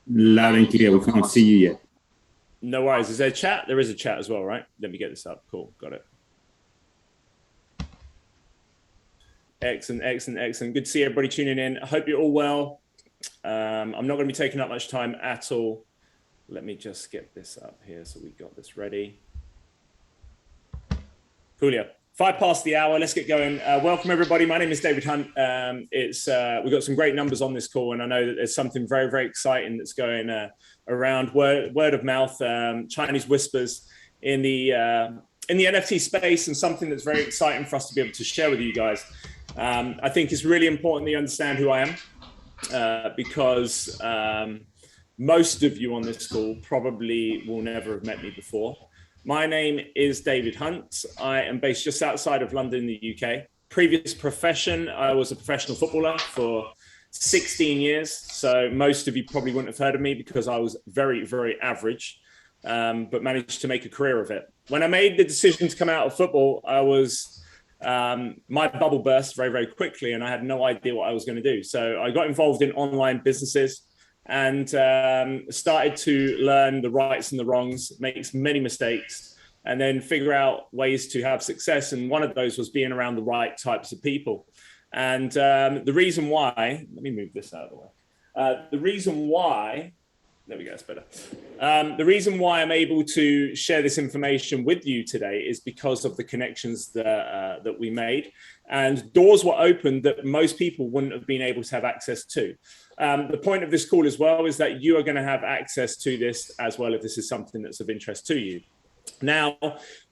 Loud and clear. We can't see you yet. No worries. Is there a chat? There is a chat as well, right? Let me get this up. Cool. Got it. Excellent, excellent, excellent. Good to see everybody tuning in. I hope you're all well. I'm not going to be taking up much time at all. Let me just get this up here so we got this ready. Coolio. 5 past the hour. Let's get going. Welcome everybody. My name is David Hunt. We've got some great numbers on this call, and I know that there's something very, very exciting that's going around word of mouth, Chinese whispers in the NFT space, and something that's very exciting for us to be able to share with you guys. I think it's really important that you understand who I am, because most of you on this call probably will never have met me before. My name is David Hunt. I am based just outside of London in the UK. Previous profession, I was a professional footballer for 16 years. So most of you probably wouldn't have heard of me because I was very, very average, but managed to make a career of it. When I made the decision to come out of football, my bubble burst very, very quickly, and I had no idea what I was going to do. So I got involved in online businesses and started to learn the rights and the wrongs, make many mistakes, and then figure out ways to have success. And one of those was being around the right types of people. And the reason why, let me move this out of the way. The reason why, there we go, that's better. The reason why I'm able to share this information with you today is because of the connections that we made, and doors were opened that most people wouldn't have been able to have access to. The point of this call as well is that you are going to have access to this as well if this is something that's of interest to you. Now,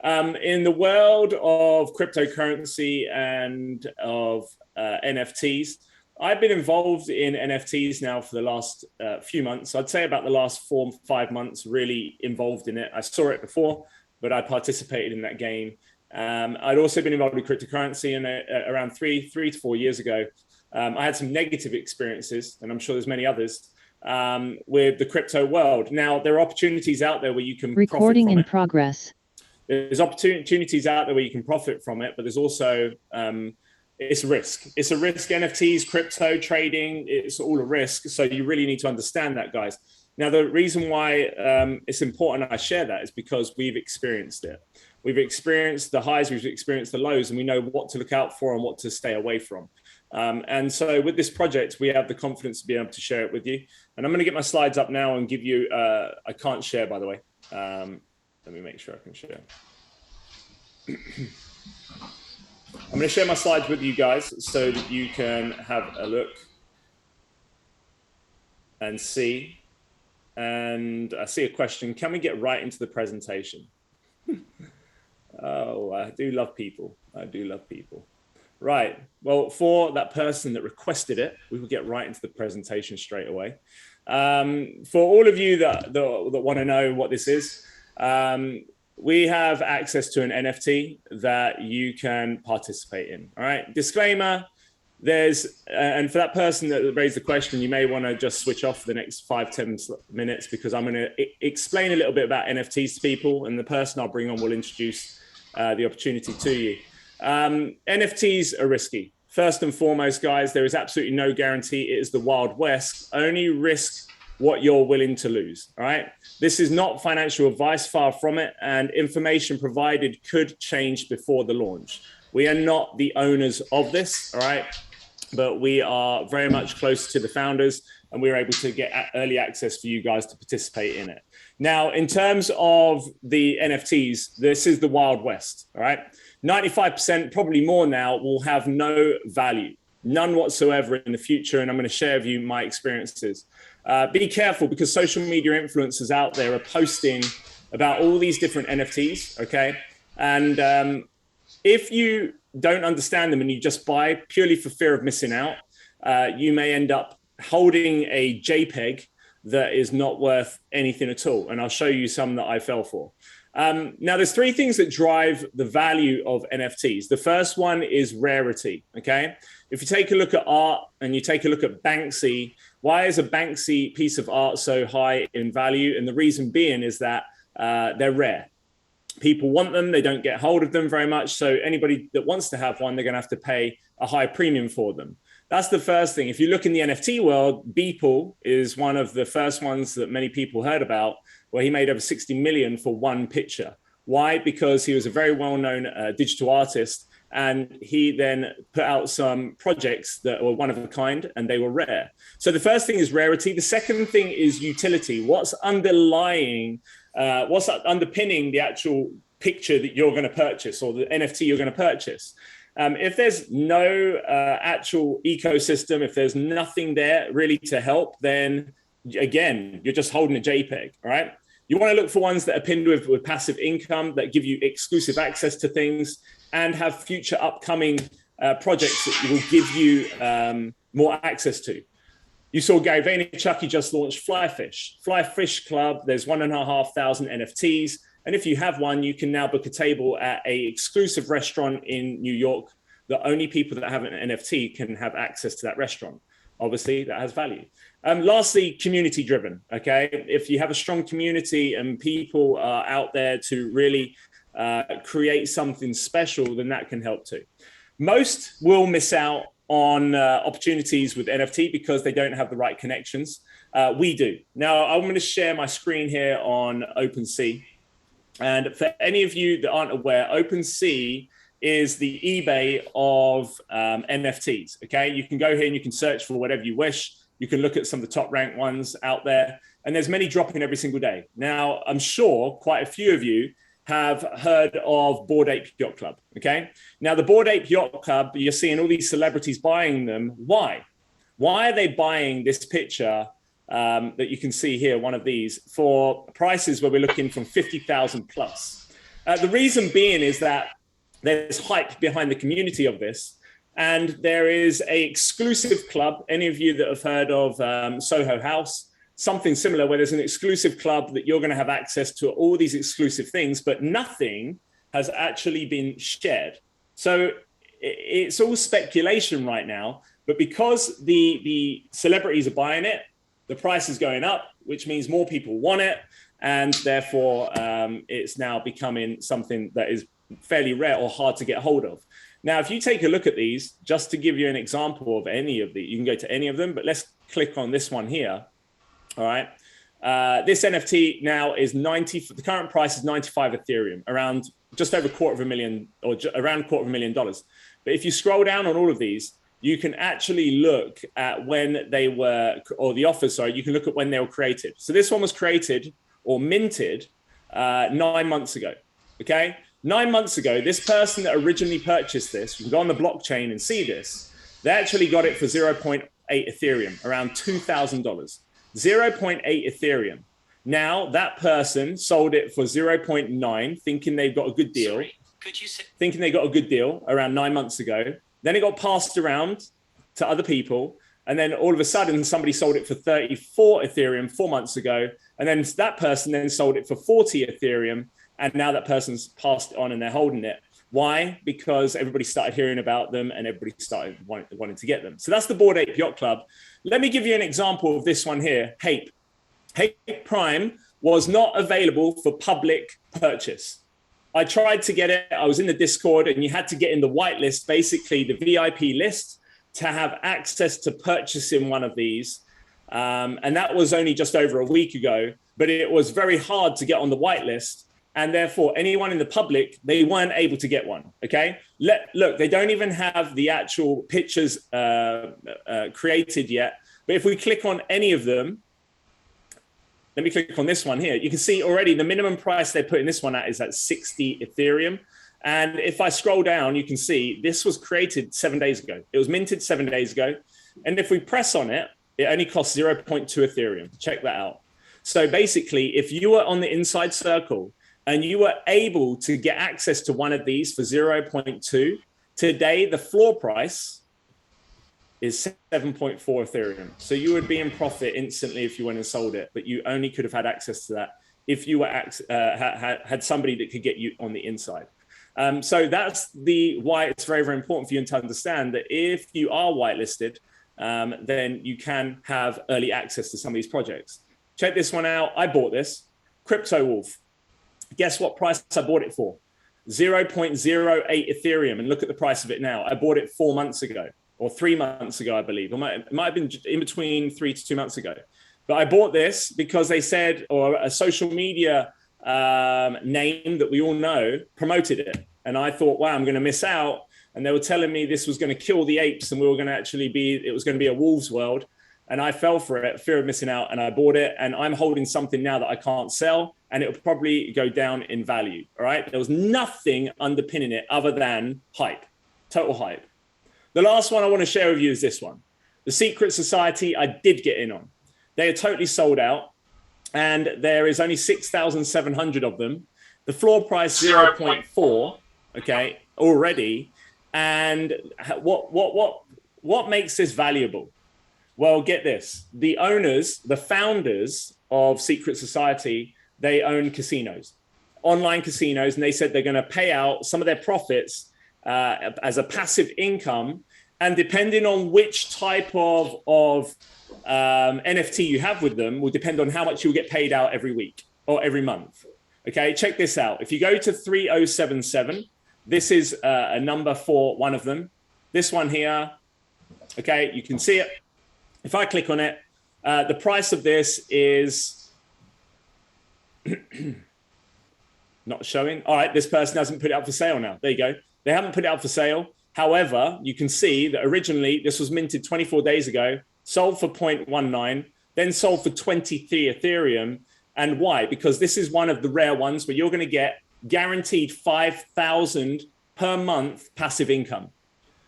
in the world of cryptocurrency and of NFTs, I've been involved in NFTs now for the last few months. I'd say about the last 4 or 5 months, really involved in it. I saw it before, but I participated in that game. I'd also been involved with cryptocurrency, and around three to 4 years ago, I had some negative experiences, and I'm sure there's many others, with the crypto world. Now, there are opportunities out there where you can recording in progress. There's opportunities out there where you can profit from it, but there's also it's a risk. It's a risk. NFTs, crypto trading, it's all a risk. So you really need to understand that, guys. Now, the reason why it's important I share that is because we've experienced it. We've experienced the highs, we've experienced the lows, and we know what to look out for and what to stay away from. And so with this project, we have the confidence to be able to share it with you. And I'm going to get my slides up now and give you, I can't share, by the way. Let me make sure I can share. I'm going to share my slides with you guys so that you can have a look and see. And I see a question. Can we get right into the presentation? Oh, I do love people. I do love people. Right. Well, for that person that requested it, we will get right into the presentation straight away. For all of you that want to know what this is, we have access to an NFT that you can participate in. All right. Disclaimer. And for that person that raised the question, you may want to just switch off for the next 5-10 minutes, because I'm going to explain a little bit about NFTs to people, and the person I'll bring on will introduce the opportunity to you. NFTs are risky. First and foremost, guys, there is absolutely no guarantee. It is the Wild West. Only risk what you're willing to lose. All right. This is not financial advice, far from it, and information provided could change before the launch. We are not the owners of this. All right. But we are very much close to the founders, and we're able to get early access for you guys to participate in it. Now, in terms of the NFTs, this is the Wild West, all right? 95%, probably more now, will have no value, none whatsoever in the future, and I'm going to share with you my experiences. Be careful, because social media influencers out there are posting about all these different NFTs, okay? And if you don't understand them and you just buy purely for fear of missing out, you may end up holding a JPEG that is not worth anything at all. And I'll show you some that I fell for. Now, there's 3 things that drive the value of NFTs. The first one is rarity, okay? If you take a look at art and you take a look at Banksy, why is a Banksy piece of art so high in value? And the reason being is that they're rare. People want them, they don't get hold of them very much. So anybody that wants to have one, they're going to have to pay a high premium for them. That's the first thing. If you look in the NFT world, Beeple is one of the first ones that many people heard about, where he made over 60 million for one picture. Why? Because he was a very well-known digital artist, and he then put out some projects that were one of a kind and they were rare. So the first thing is rarity. The second thing is utility. What's underpinning the actual picture that you're going to purchase or the NFT you're going to purchase? If there's no actual ecosystem, if there's nothing there really to help, then again, you're just holding a JPEG, right? You want to look for ones that are pinned with passive income, that give you exclusive access to things and have future upcoming projects that will give you more access to. You saw Gary Vaynerchuk, he just launched Flyfish. Flyfish Club, there's 1,500 NFTs. And if you have one, you can now book a table at an exclusive restaurant in New York that only people that have an NFT can have access to that restaurant. Obviously, that has value. Lastly, community driven, okay? If you have a strong community and people are out there to really create something special, then that can help too. Most will miss out on opportunities with NFT because they don't have the right connections. We do. Now, I'm going to share my screen here on OpenSea. And for any of you that aren't aware, OpenSea is the eBay of NFTs, okay? You can go here and you can search for whatever you wish. You can look at some of the top ranked ones out there, and there's many dropping every single day. Now, I'm sure quite a few of you have heard of Bored Ape Yacht Club, okay? Now, the Bored Ape Yacht Club, you're seeing all these celebrities buying them. Why? Why are they buying this picture that you can see here, one of these, for prices where we're looking from 50,000 plus? The reason being is that there's hype behind the community of this, and there is a exclusive club. Any of you that have heard of Soho House, something similar, where there's an exclusive club that you're going to have access to all these exclusive things, but nothing has actually been shared. So it's all speculation right now, but because the celebrities are buying it, the price is going up, which means more people want it. And therefore, it's now becoming something that is fairly rare or hard to get hold of. Now, if you take a look at these, just to give you an example of any of these, you can go to any of them, but let's click on this one here. All right. This NFT now is 90, the current price is 95 Ethereum, around just over $250,000 or around $250,000. But if you scroll down on all of these, you can actually look at when they were, or the offers, sorry, you can look at when they were created. So this one was created or minted 9 months ago, okay? 9 months ago, this person that originally purchased this, you can go on the blockchain and see this, they actually got it for 0.8 Ethereum, around $2,000. 0.8 Ethereum. Now that person sold it for 0.9, thinking they've got a good deal. Sorry, could you say- thinking they got a good deal around 9 months ago. Then it got passed around to other people. And then all of a sudden, somebody sold it for 34 Ethereum 4 months ago. And then that person then sold it for 40 Ethereum. And now that person's passed it on and they're holding it. Why? Because everybody started hearing about them and everybody started wanting to get them. So that's the Bored Ape Yacht Club. Let me give you an example of this one here, Hape. Hape Prime was not available for public purchase. I tried to get it. I was in the Discord and you had to get in the whitelist, basically the VIP list, to have access to purchasing one of these. And that was only just over a week ago, but it was very hard to get on the whitelist. And therefore, anyone in the public, they weren't able to get one, okay? Look, they don't even have the actual pictures created yet. But if we click on any of them, let me click on this one here. You can see already the minimum price they're putting this one at is at 60 Ethereum. And if I scroll down, you can see this was created 7 days ago. It was minted 7 days ago. And if we press on it, it only costs 0.2 Ethereum. Check that out. So basically, if you were on the inside circle, and you were able to get access to one of these for 0.2, today the floor price is 7.4 Ethereum. So you would be in profit instantly if you went and sold it, but you only could have had access to that if you were had somebody that could get you on the inside. So that's why it's very, very important for you to understand that if you are whitelisted, then you can have early access to some of these projects. Check this one out. I bought this, Crypto Wolf. Guess what price I bought it for? 0.08 Ethereum. And look at the price of it now. I bought it 4 months ago or 3 months ago, I believe. It might have been in between 3 to 2 months ago. But I bought this because they said, or a social media name that we all know promoted it. And I thought, wow, I'm going to miss out. And they were telling me this was going to kill the apes and we were going to it was going to be a wolves world. And I fell for it, fear of missing out, and I bought it. And I'm holding something now that I can't sell, and it'll probably go down in value. All right. There was nothing underpinning it other than hype, total hype. The last one I want to share with you is this one. The Secret Society, I did get in on. They are totally sold out, and there is only 6,700 of them. The floor price 0.4, okay, already. And what makes this valuable? Well, get this. The owners, the founders of Secret Society, they own casinos, online casinos, and they said they're going to pay out some of their profits as a passive income. And depending on which type of NFT you have with them will depend on how much you'll get paid out every week or every month. Okay, check this out. If you go to 3077, this is a number for one of them. This one here, okay, you can see it. If I click on it, the price of this is not showing. All right, this person hasn't put it up for sale now. There you go. They haven't put it up for sale. However, you can see that originally this was minted 24 days ago, sold for 0.19, then sold for 23 Ethereum. And why? Because this is one of the rare ones where you're going to get guaranteed 5,000 per month passive income.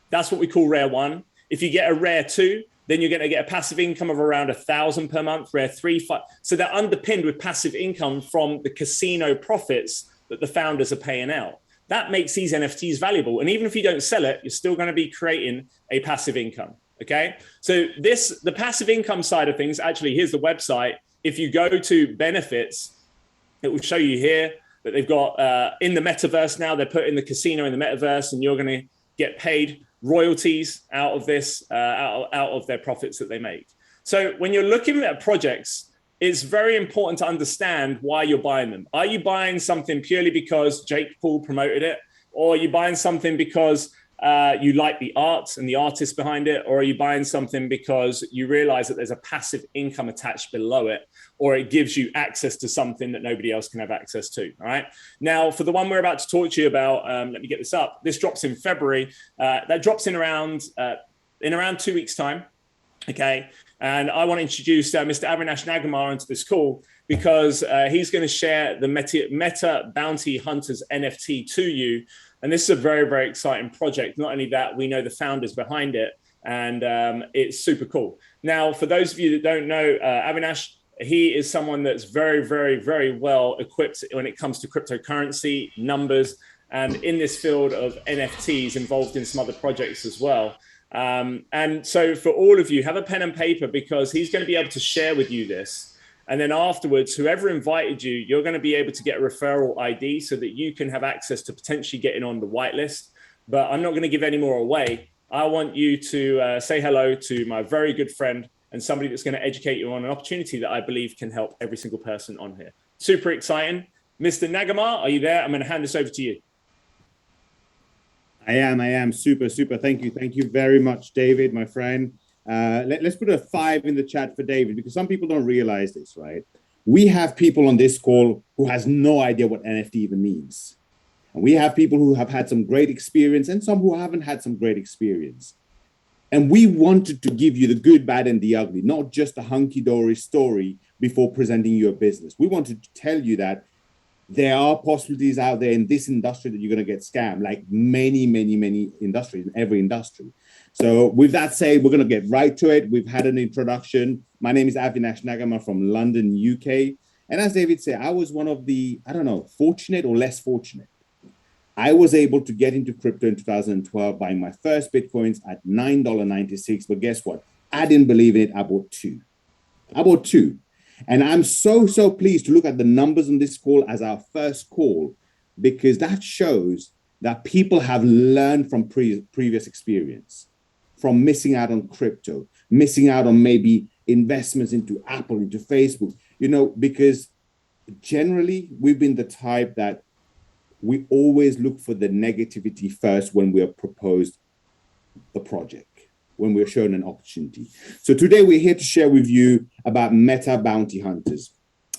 That's what we call rare one. If you get a rare 2, then you're going to get a passive income of around 1,000 per month, rare 3, 5. So they're underpinned with passive income from the casino profits that the founders are paying out. That makes these NFTs valuable. And even if you don't sell it, you're still going to be creating a passive income. Okay. So the passive income side of things, actually, here's the website. If you go to benefits, it will show you here that they've got in the metaverse now, they're putting the casino in the metaverse, and you're going to get paid royalties out of this, out of their profits that they make. So when you're looking at projects, it's very important to understand why you're buying them. Are you buying something purely because Jake Paul promoted it? Or are you buying something because you like the art and the artist behind it? Or are you buying something because you realize that there's a passive income attached below it, or it gives you access to something that nobody else can have access to? All right. Now, for the one we're about to talk to you about, let me get this up. This drops in February. That drops in around 2 weeks' time. Okay. And I want to introduce Mr. Avinash Nagamar onto this call because he's going to share the Meta Bounty Hunters NFT to you. And this is a very, very exciting project. Not only that, we know the founders behind it, and it's super cool. Now, for those of you that don't know, Avinash, he is someone that's very, very, very well equipped when it comes to cryptocurrency, numbers, and in this field of NFTs, involved in some other projects as well. And so for all of you, have a pen and paper, because he's going to be able to share with you this. And then afterwards, whoever invited you, you're going to be able to get a referral ID so that you can have access to potentially getting on the whitelist. But I'm not going to give any more away. I want you to say hello to my very good friend and somebody that's going to educate you on an opportunity that I believe can help every single person on here. Super exciting. Mr. Nagamar, are you there? I'm going to hand this over to you. I am. Super. Thank you. Thank you very much, David, my friend. Let's put a 5 in the chat for David, because some people don't realize this, right? We have people on this call who has no idea what NFT even means. And we have people who have had some great experience and some who haven't had some great experience. And we wanted to give you the good, bad, and the ugly, not just a hunky-dory story before presenting your business. We wanted to tell you that there are possibilities out there in this industry that you're going to get scammed, like many industries, in every industry. So with that said, we're going to get right to it. We've had an introduction. My name is Avinash Nagamar from London, UK. And as David said, I was one of the, fortunate or less fortunate. I was able to get into crypto in 2012, buying my first Bitcoins at $9.96. But guess what? I didn't believe in it. I bought two. And I'm so pleased to look at the numbers on this call as our first call, because that shows that people have learned from previous experience, from missing out on crypto, missing out on maybe investments into Apple, into Facebook, because generally we've been the type that we always look for the negativity first when we are proposed a project. when we're shown an opportunity. So today we're here to share with you about meta bounty hunters.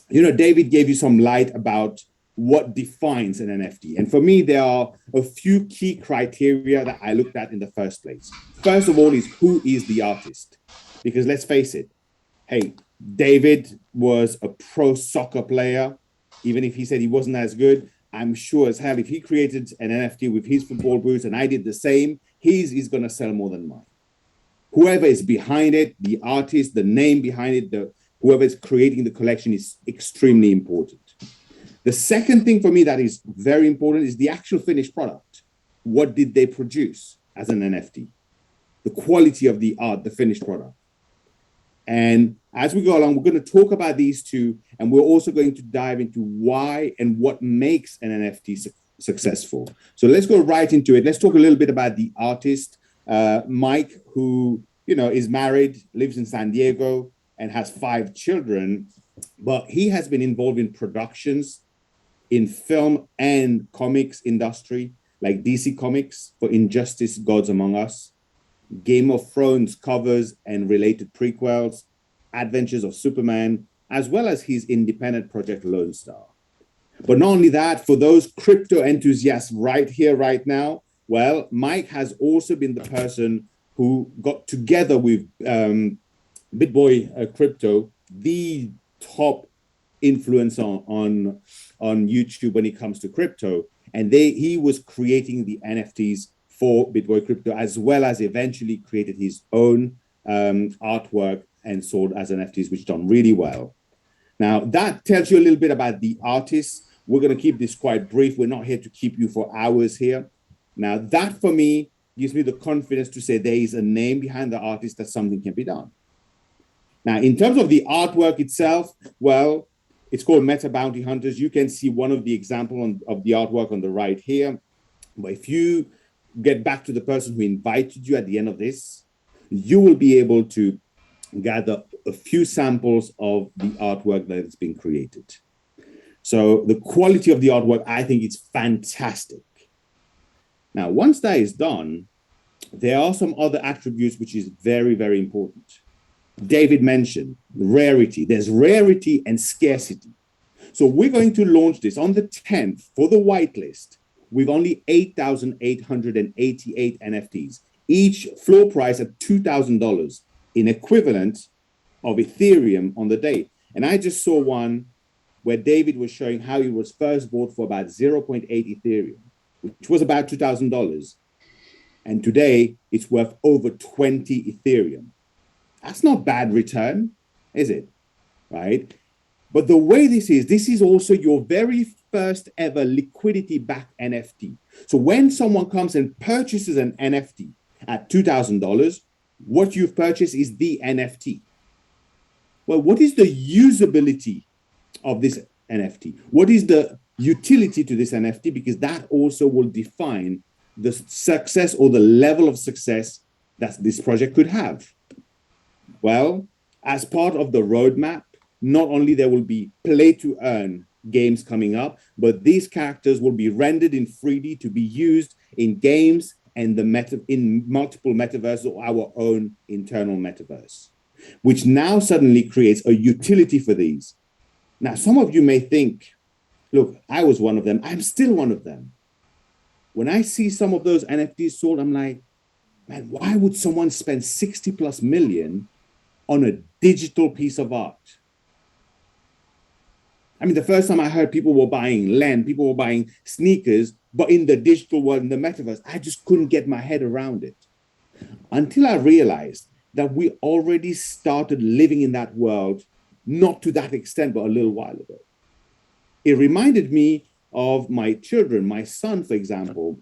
You know, David gave you some light about what defines an NFT. And for me, there are a few key criteria that I looked at in the first place. First of all is, who is the artist? Because let's face it, hey, David was a pro soccer player. Even if he said he wasn't as good, I'm sure as hell if he created an NFT with his football boots and I did the same, his is going to sell more than mine. Whoever is behind it, the artist, the name behind it, whoever is creating the collection is extremely important. The second thing for me that is very important is the actual finished product. What did they produce as an NFT? The quality of the art, the finished product. And as we go along, we're going to talk about these two, and we're also going to dive into why and what makes an NFT successful. So let's go right into it. Let's talk a little bit about the artist, Mike, who, you know, is married, lives in San Diego, and has 5 children, but he has been involved in productions in film and comics industry, like DC Comics for Injustice, Gods Among Us, Game of Thrones covers and related prequels, Adventures of Superman, as well as his independent project Lone Star. But not only that, for those crypto enthusiasts right here, right now, well, Mike has also been the person who got together with BitBoy Crypto, the top influencer on YouTube when it comes to crypto. And he was creating the NFTs for BitBoy Crypto, as well as eventually created his own artwork and sold as NFTs, which done really well. Now, that tells you a little bit about the artists. We're going to keep this quite brief. We're not here to keep you for hours here. Now, that for me gives me the confidence to say there is a name behind the artist that something can be done. Now, in terms of the artwork itself, well, it's called Meta Bounty Hunters. You can see one of the examples of the artwork on the right here. But if you get back to the person who invited you at the end of this, you will be able to gather a few samples of the artwork that has been created. So the quality of the artwork, I think it's fantastic. Now, once that is done, there are some other attributes which is very, very important. David mentioned rarity. There's rarity and scarcity. So we're going to launch this on the 10th for the whitelist with only 8,888 NFTs, each floor price at $2,000 in equivalent of Ethereum on the day. And I just saw one where David was showing how it was first bought for about 0.8 Ethereum, which was about $2,000. And today it's worth over 20 Ethereum. That's not bad return, is it? Right? But the way this is also your very first ever liquidity-backed NFT. So when someone comes and purchases an NFT at $2,000, what you've purchased is the NFT. Well, what is the usability of this NFT? What is the utility to this NFT? Because that also will define the success or the level of success that this project could have. Well, as part of the roadmap, not only there will be play to earn games coming up, but these characters will be rendered in 3D to be used in games and in multiple metaverses or our own internal metaverse, which now suddenly creates a utility for these. Now, some of you may think, look, I was one of them. I'm still one of them. When I see some of those NFTs sold, I'm like, man, why would someone spend 60 plus million on a digital piece of art? I mean, the first time I heard people were buying land, people were buying sneakers, but in the digital world, in the metaverse, I just couldn't get my head around it. Until I realized that we already started living in that world, not to that extent, but a little while ago. It reminded me of my children. My son, for example,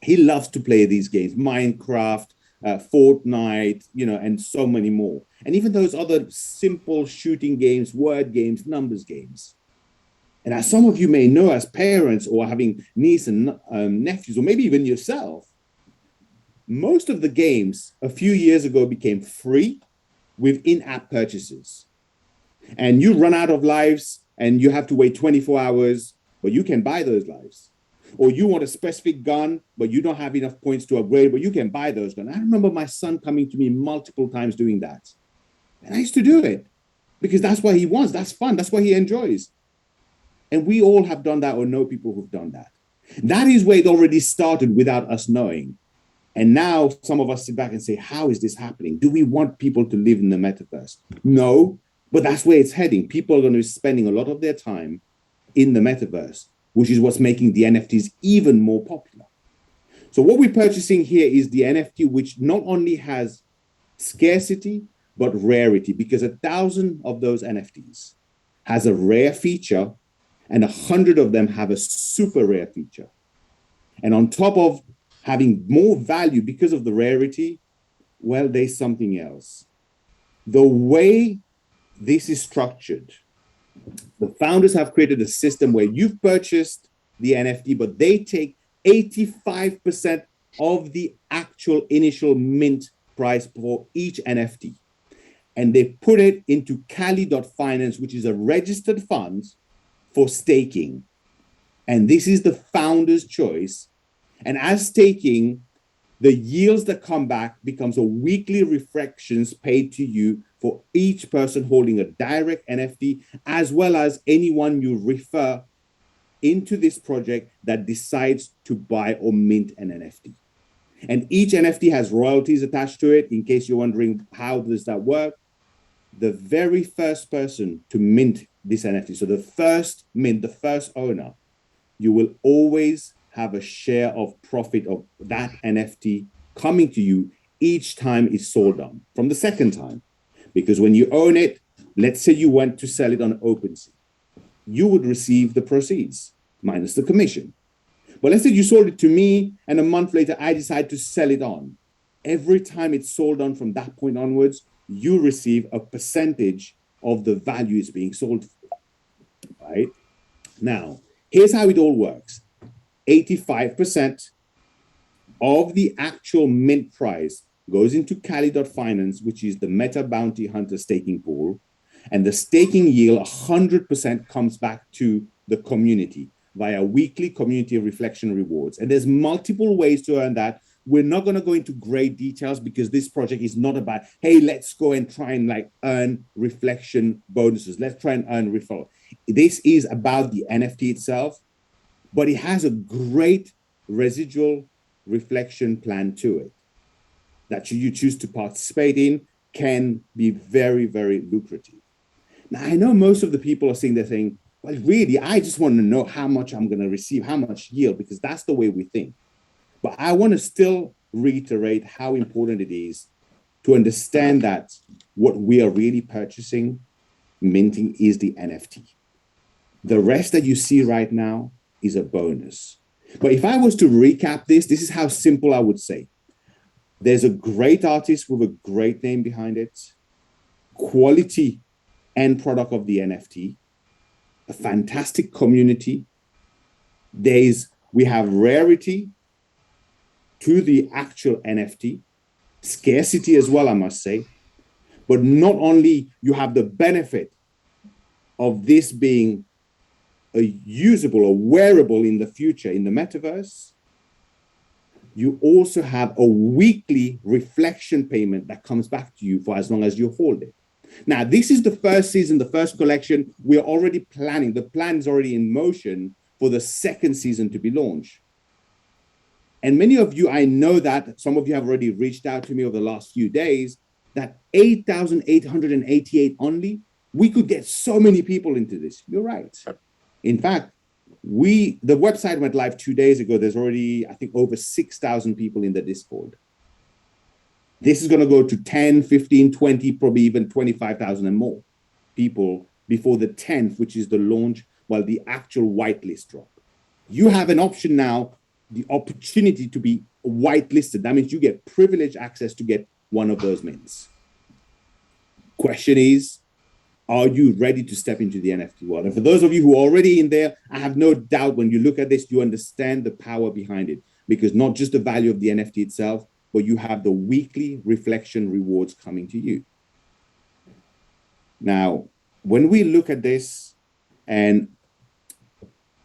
he loves to play these games, Minecraft, Fortnite, and so many more. And even those other simple shooting games, word games, numbers games. And as some of you may know, as parents or having nieces and nephews, or maybe even yourself, most of the games a few years ago became free with in-app purchases. And you run out of lives and you have to wait 24 hours, but you can buy those lives. Or you want a specific gun, but you don't have enough points to upgrade, but you can buy those guns. I remember my son coming to me multiple times doing that. And I used to do it because that's what he wants. That's fun. That's what he enjoys. And we all have done that or know people who've done that. That is where it already started without us knowing. And now some of us sit back and say, how is this happening? Do we want people to live in the metaverse? No, but that's where it's heading. People are going to be spending a lot of their time in the metaverse, which is what's making the NFTs even more popular. So what we're purchasing here is the NFT, which not only has scarcity, but rarity, because 1,000 of those NFTs has a rare feature and 100 of them have a super rare feature. And on top of having more value because of the rarity, well, there's something else. The way this is structured, the founders have created a system where you've purchased the NFT, but they take 85% of the actual initial mint price for each NFT. And they put it into Kali.finance, which is a registered fund for staking. And this is the founder's choice. And as staking, the yields that come back becomes a weekly reflections paid to you for each person holding a direct NFT, as well as anyone you refer into this project that decides to buy or mint an NFT. And each NFT has royalties attached to it. In case you're wondering, how does that work? The very first person to mint this NFT, so the first mint, the first owner, you will always have a share of profit of that NFT coming to you each time it's sold on from the second time. Because when you own it, let's say you went to sell it on OpenSea, you would receive the proceeds minus the commission. But let's say you sold it to me and a month later, I decide to sell it on. Every time it's sold on from that point onwards, you receive a percentage of the value it's being sold for, right? Now, here's how it all works. 85% of the actual mint price goes into Kali.finance, which is the Meta Bounty Hunter staking pool. And the staking yield, 100% comes back to the community via weekly community reflection rewards. And there's multiple ways to earn that. We're not going to go into great details because this project is not about, hey, let's go and try and like earn reflection bonuses. Let's try and earn referral. This is about the NFT itself, but it has a great residual reflection plan to it that should you choose to participate in can be very, very lucrative. Now, I know most of the people are sitting there saying, well, really, I just want to know how much I'm going to receive, how much yield, because that's the way we think. But I want to still reiterate how important it is to understand that what we are really purchasing, minting, is the NFT. The rest that you see right now is a bonus. But if I was to recap this, this is how simple I would say. There's a great artist with a great name behind it, quality end product of the NFT, a fantastic community. We have rarity to the actual NFT, scarcity as well, I must say. But not only you have the benefit of this being a usable or wearable in the future in the metaverse, you also have a weekly reflection payment that comes back to you for as long as you hold it. Now, this is the first season, the first collection. We're already planning. The plan is already in motion for the second season to be launched. And many of you, I know that some of you have already reached out to me over the last few days, that 8,888 only, we could get so many people into this. You're right. In fact, the website went live 2 days ago. There's already, I think, over 6,000 people in the Discord. This is going to go to 10, 15, 20, probably even 25,000 and more people before the 10th, which is the launch, well, the actual whitelist drop. You have an option now, the opportunity to be whitelisted. That means you get privileged access to get one of those mints. Question is, are you ready to step into the NFT world? And for those of you who are already in there, I have no doubt when you look at this, you understand the power behind it, because not just the value of the NFT itself, but you have the weekly reflection rewards coming to you. Now, when we look at this and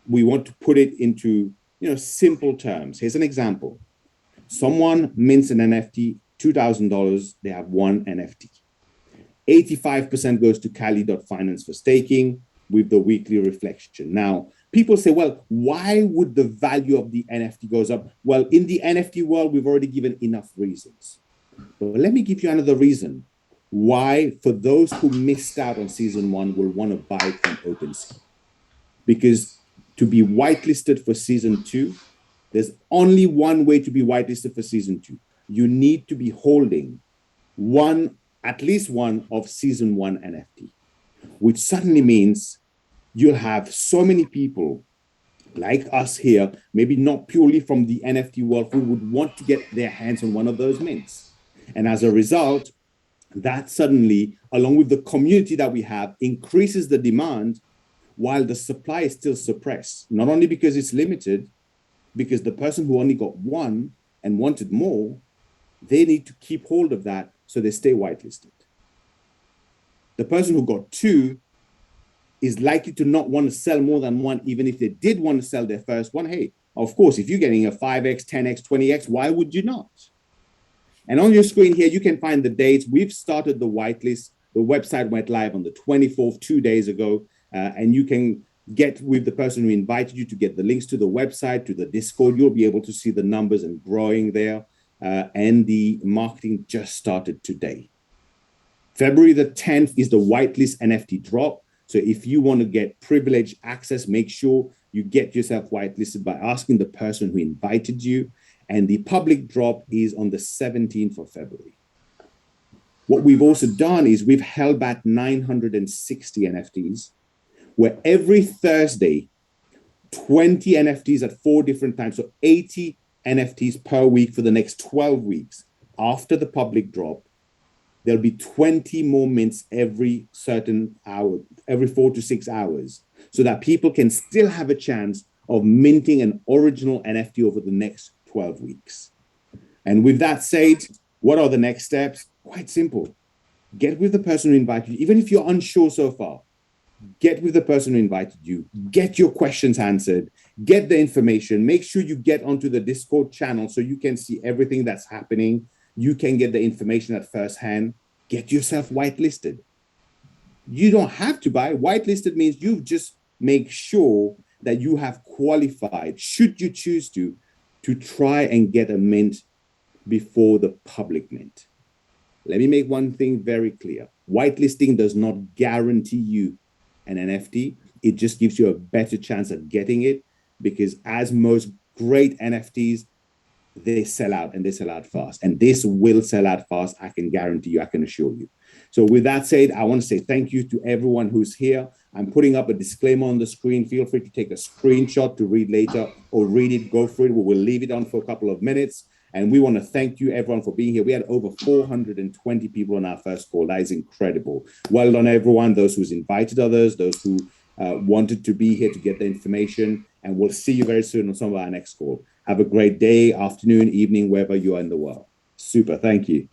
we want to put it into simple terms. Here's an example. Someone mints an NFT, $2,000, they have one NFT. 85% goes to Kali.finance for staking with the weekly reflection. Now, people say, well, why would the value of the NFT goes up? Well, in the NFT world, we've already given enough reasons. But let me give you another reason why, for those who missed out on season one, will want to buy from OpenSea. Because to be whitelisted for season two, there's only one way to be whitelisted for season two. You need to be holding at least one of season one NFT, which suddenly means you'll have so many people like us here, maybe not purely from the NFT world, who would want to get their hands on one of those mints. And as a result, that suddenly, along with the community that we have, increases the demand while the supply is still suppressed, not only because it's limited, because the person who only got one and wanted more, they need to keep hold of that so they stay whitelisted. The person who got two is likely to not want to sell more than one, even if they did want to sell their first one. Hey, of course, if you're getting a 5x, 10x, 20x, why would you not? And on your screen here, you can find the dates. We've started the whitelist. The website went live on the 24th, 2 days ago, and you can get with the person who invited you to get the links to the website, to the Discord. You'll be able to see the numbers and growing there. And the marketing just started today. February the 10th is the Whitelist NFT Drop. So if you want to get privileged access, make sure you get yourself whitelisted by asking the person who invited you. And the public drop is on the 17th of February. What we've also done is we've held back 960 NFTs, where every Thursday, 20 NFTs at 4 different times, so 80 NFTs per week for the next 12 weeks. After the public drop, there'll be 20 more mints every certain hour, every 4 to 6 hours, so that people can still have a chance of minting an original NFT over the next 12 weeks. And with that said, what are the next steps? Quite simple. Get with the person who invited you. Even if you're unsure so far, get with the person who invited you, get your questions answered, get the information, make sure you get onto the Discord channel so you can see everything that's happening. You can get the information at first hand, get yourself whitelisted. You don't have to buy. Whitelisted means you just make sure that you have qualified, should you choose to try and get a mint before the public mint. Let me make one thing very clear. Whitelisting does not guarantee you an NFT. It just gives you a better chance at getting it, because as most great NFTs, they sell out, and they sell out fast. And this will sell out fast. I can guarantee you, I can assure you. So with that said, I want to say thank you to everyone who's here. I'm putting up a disclaimer on the screen. Feel free to take a screenshot to read later, or read it, go through it. We will leave it on for a couple of minutes. And we want to thank you, everyone, for being here. We had over 420 people on our first call. That is incredible. Well done, everyone. Those who's invited others, those who wanted to be here to get the information. And we'll see you very soon on some of our next call. Have a great day, afternoon, evening, wherever you are in the world. Super. Thank you.